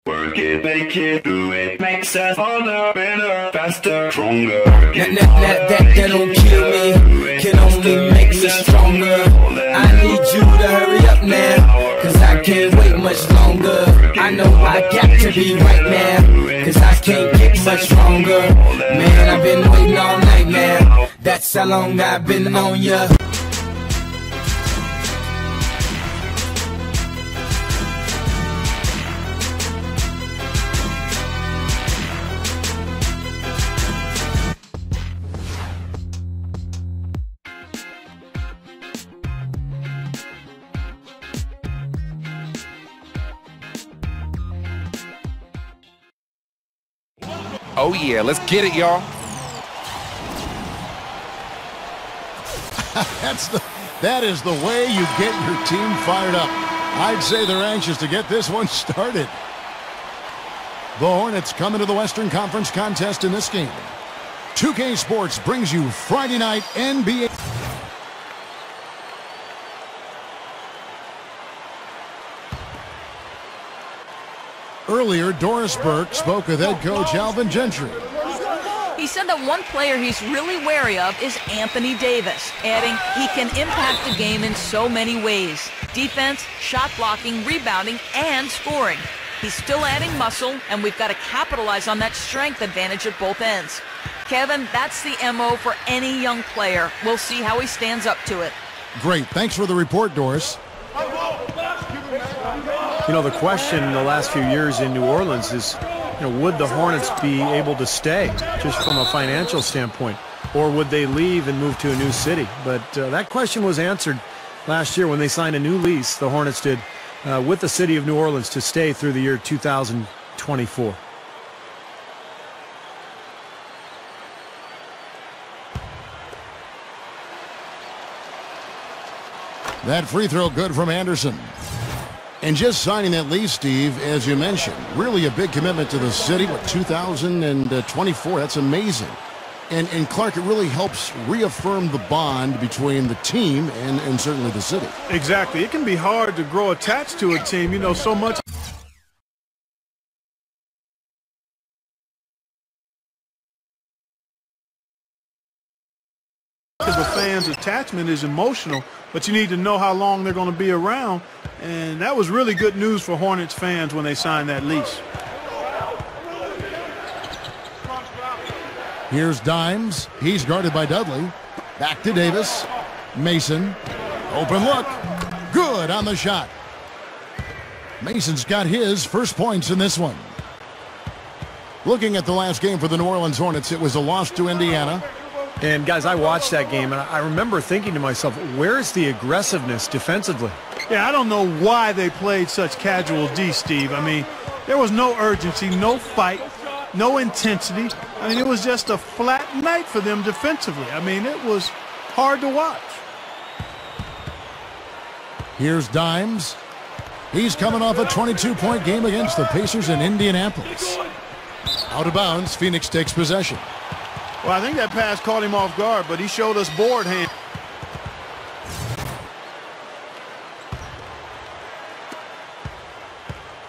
Work it, make it, do it, makes us harder, better, faster, stronger. That don't kill me, can only make us stronger. I need you to hurry up now, cause I can't wait much longer. I know I got to be right now, cause I can't get much stronger. Man, I've been waiting all night now, that's how long I've been on ya. Oh yeah, let's get it, y'all. That is the way you get your team fired up. I'd say they're anxious to get this one started. The Hornets come into the Western Conference contest in this game. 2K Sports brings you Friday night NBA. Earlier, Doris Burke spoke with head coach Alvin Gentry. He said that one player he's really wary of is Anthony Davis, adding he can impact the game in so many ways: defense, shot blocking, rebounding, and scoring. He's still adding muscle, and we've got to capitalize on that strength advantage at both ends. Kevin, that's the MO for any young player. We'll see how he stands up to it. Great. Thanks for the report, Doris. You know, the question in the last few years in New Orleans is, would the Hornets be able to stay just from a financial standpoint, or would they leave and move to a new city? But that question was answered last year when they signed a new lease, the Hornets did, with the city of New Orleans to stay through the year 2024. That free throw good from Anderson. And just signing that lease, Steve, as you mentioned, really a big commitment to the city. What, 2024? That's amazing. And Clark, it really helps reaffirm the bond between the team and certainly the city. Exactly. It can be hard to grow attached to a team, so much. Because the fans' attachment is emotional, but you need to know how long they're going to be around. And that was really good news for Hornets fans when they signed that lease. Here's Dimes. He's guarded by Dudley. Back to Davis. Mason. Open look. Good on the shot. Mason's got his first points in this one. Looking at the last game for the New Orleans Hornets, it was a loss to Indiana. And, guys, I watched that game, and I remember thinking to myself, where's the aggressiveness defensively? Yeah, I don't know why they played such casual D, Steve. I mean, there was no urgency, no fight, no intensity. I mean, it was just a flat night for them defensively. I mean, it was hard to watch. Here's Dimes. He's coming off a 22-point game against the Pacers in Indianapolis. Out of bounds, Phoenix takes possession. Well, I think that pass caught him off guard, but he showed us board hand.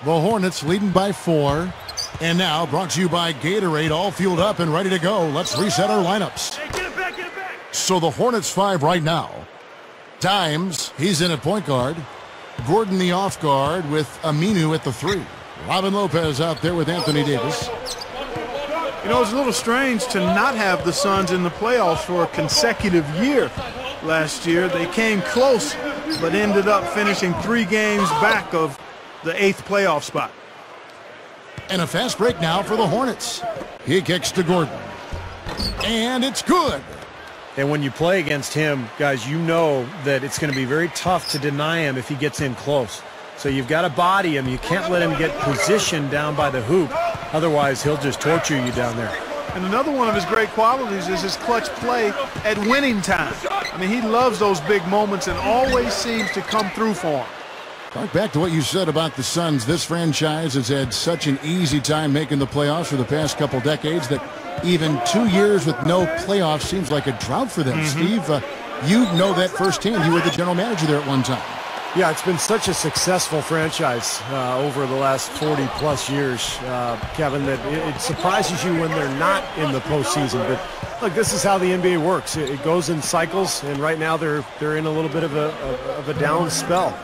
The Hornets leading by 4. And now brought to you by Gatorade, all fueled up and ready to go. Let's reset our lineups. Hey, get it back, get it back. So the Hornets 5 right now. Dimes, he's in at point guard. Gordon the off guard with Aminu at the 3. Robin Lopez out there with Anthony Davis. It's a little strange to not have the Suns in the playoffs for a consecutive year. Last year, they came close, but ended up finishing 3 games back of the 8th playoff spot. And a fast break now for the Hornets. He kicks to Gordon. And it's good. And when you play against him, guys, you know that it's going to be very tough to deny him if he gets in close. So you've got to body him. You can't let him get positioned down by the hoop. Otherwise, he'll just torture you down there. And another one of his great qualities is his clutch play at winning time. I mean, he loves those big moments and always seems to come through for him. Right back to what you said about the Suns. This franchise has had such an easy time making the playoffs for the past couple decades that even 2 years with no playoffs seems like a drought for them. Steve, you know that firsthand. You were the general manager there at one time. Yeah, it's been such a successful franchise over the last 40-plus years, Kevin, that it surprises you when they're not in the postseason. But, look, this is how the NBA works. It goes in cycles, and right now they're in a little bit of a down spell.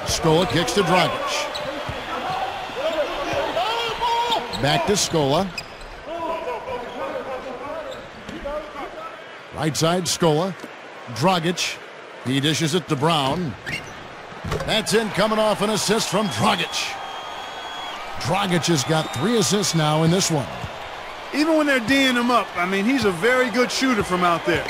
Scola kicks to Dragic. Back to Scola. Right side, Scola. Dragic. He dishes it to Brown. That's in, coming off an assist from Dragic. Dragic has got 3 assists now in this one. Even when they're D'ing him up, I mean, he's a very good shooter from out there.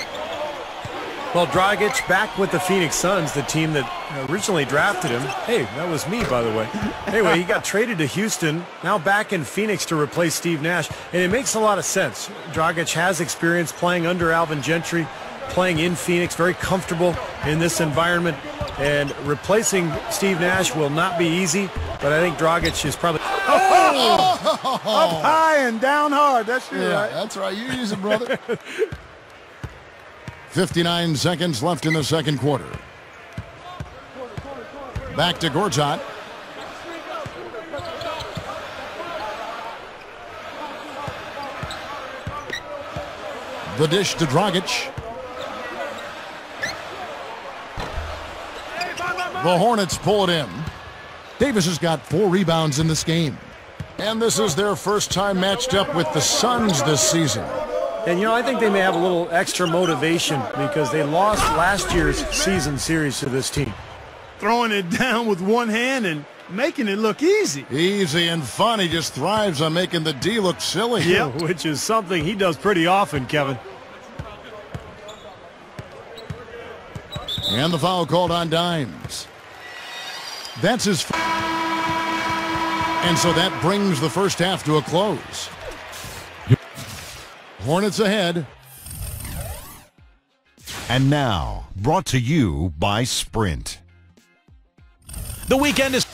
Well, Dragic back with the Phoenix Suns, the team that originally drafted him. Hey, that was me, by the way. Anyway, he got traded to Houston, now back in Phoenix to replace Steve Nash. And it makes a lot of sense. Dragic has experience playing under Alvin Gentry, playing in Phoenix, very comfortable in this environment. And replacing Steve Nash will not be easy, but I think Dragic is probably... Up high and down hard. That's right. That's right. You use it, brother. 59 seconds left in the second quarter. Back to Gortat. The dish to Dragic. The Hornets pull it in. Davis has got 4 rebounds in this game. And this is their first time matched up with the Suns this season. And, you know, I think they may have a little extra motivation because they lost last year's season series to this team. Throwing it down with one hand and making it look easy. Easy and fun. He just thrives on making the D look silly. Yep, which is something he does pretty often, Kevin. And the foul called on Dimes. That's his... And so that brings the first half to a close. Hornets ahead. And now, brought to you by Sprint. The weekend is...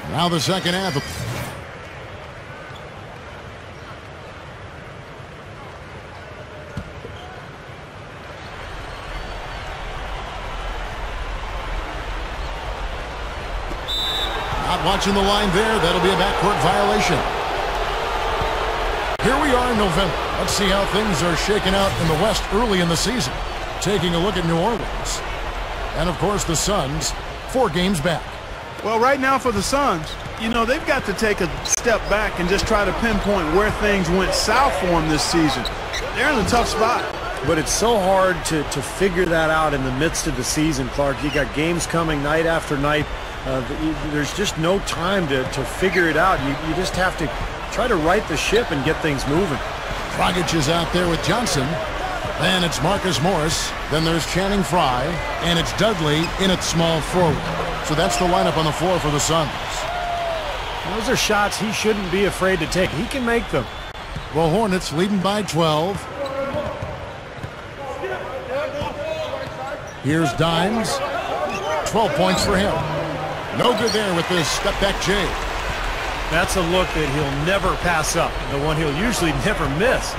Now the second half. Not watching the line there. That'll be a backcourt violation. Here we are in November. Let's see how things are shaking out in the West early in the season. Taking a look at New Orleans. And, of course, the Suns, 4 games back. Well, right now for the Suns, you know, they've got to take a step back and just try to pinpoint where things went south for them this season. They're in a tough spot. But it's so hard to figure that out in the midst of the season, Clark. You got games coming night after night. There's just no time to figure it out. You just have to try to right the ship and get things moving. Dragic is out there with Johnson. Then it's Marcus Morris. Then there's Channing Frye. And it's Dudley in at small forward. So that's the lineup on the floor for the Suns. Those are shots he shouldn't be afraid to take. He can make them. The Hornets leading by 12. Here's Dimes. 12 points for him. No good there with this step-back J. That's a look that he'll never pass up. The one he'll usually never miss.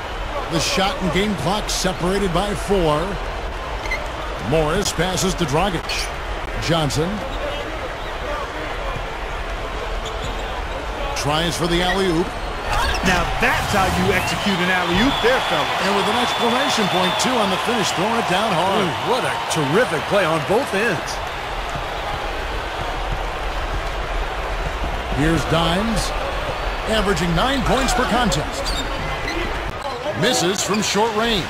The shot and game clock separated by 4. Morris passes to Dragic. Johnson tries for the alley-oop. Now that's how you execute an alley-oop there, fella. And with an exclamation point, too, on the finish, throwing it down hard. Ooh, what a terrific play on both ends. Here's Dimes, averaging 9 points per contest. Misses from short range.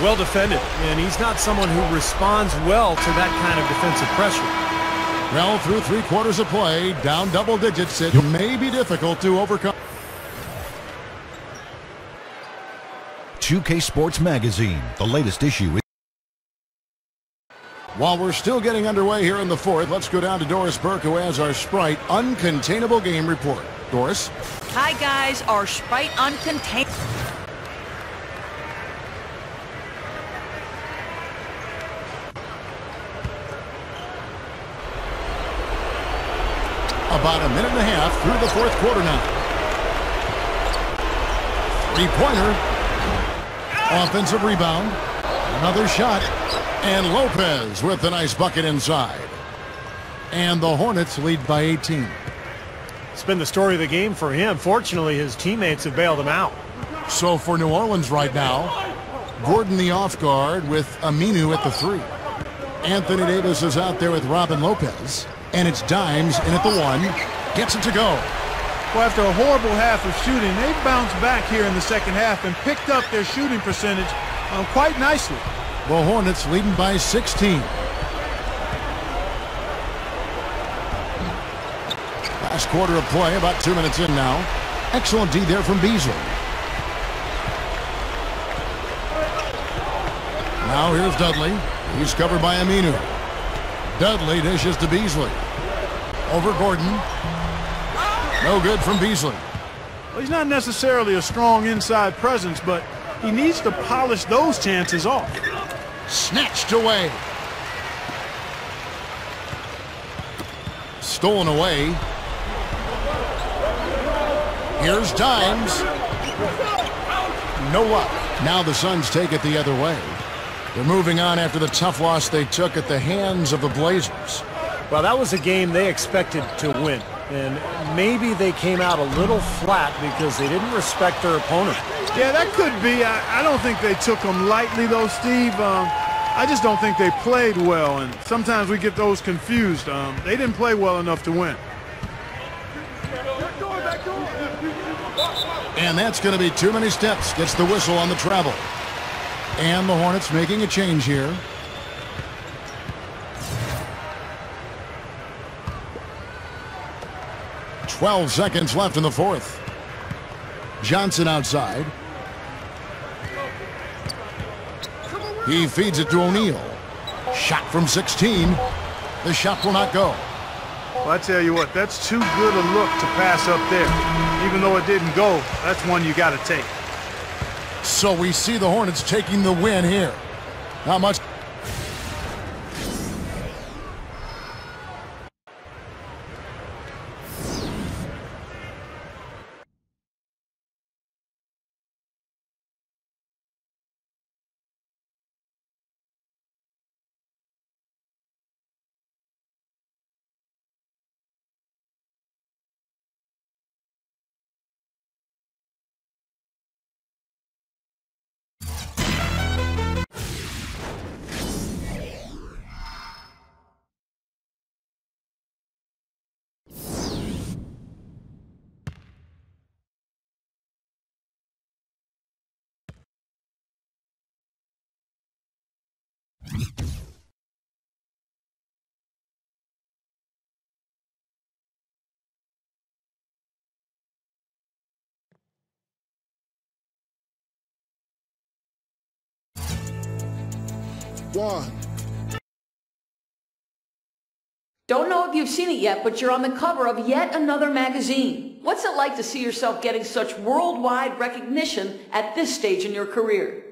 Well defended, and he's not someone who responds well to that kind of defensive pressure. Well, through 3 quarters of play, down double digits, it may be difficult to overcome. 2K Sports Magazine, the latest issue. While we're still getting underway here in the 4th, let's go down to Doris Burke, who has our Sprite Uncontainable Game Report. Doris? Hi, guys. Our Sprite Uncontainable. A About a minute and a half through the fourth quarter now. Three-pointer. Offensive rebound. Another shot. And Lopez with a nice bucket inside. And the Hornets lead by 18. It's been the story of the game for him. Fortunately, his teammates have bailed him out. So for New Orleans right now, Gordon the off guard with Aminu at the 3. Anthony Davis is out there with Robin Lopez. And it's Dimes in at the 1. Gets it to go. Well, after a horrible half of shooting, they bounced back here in the second half and picked up their shooting percentage quite nicely. The Hornets leading by 16. Last quarter of play, about 2 minutes in now. Excellent D there from Beasley. Now here's Dudley. He's covered by Aminu. Dudley dishes to Beasley. Over Gordon. No good from Beasley. Well, he's not necessarily a strong inside presence, but he needs to polish those chances off. Snatched away. Stolen away. Here's Dimes. No luck. Now the Suns take it the other way. They're moving on after the tough loss they took at the hands of the Blazers. Well, that was a game they expected to win. And maybe they came out a little flat because they didn't respect their opponent. Yeah, that could be. I don't think they took them lightly, though, Steve. I just don't think they played well, and sometimes we get those confused. They didn't play well enough to win. And that's going to be too many steps. Gets the whistle on the travel. And the Hornets making a change here. "12 seconds left in the fourth. Johnson outside. He feeds it to O'Neal. Shot from 16. The shot will not go. Well, I tell you what, that's too good a look to pass up there. Even though it didn't go, that's one you got to take. So we see the Hornets taking the win here. Not much. One. Don't know if you've seen it yet, but you're on the cover of yet another magazine. What's it like to see yourself getting such worldwide recognition at this stage in your career?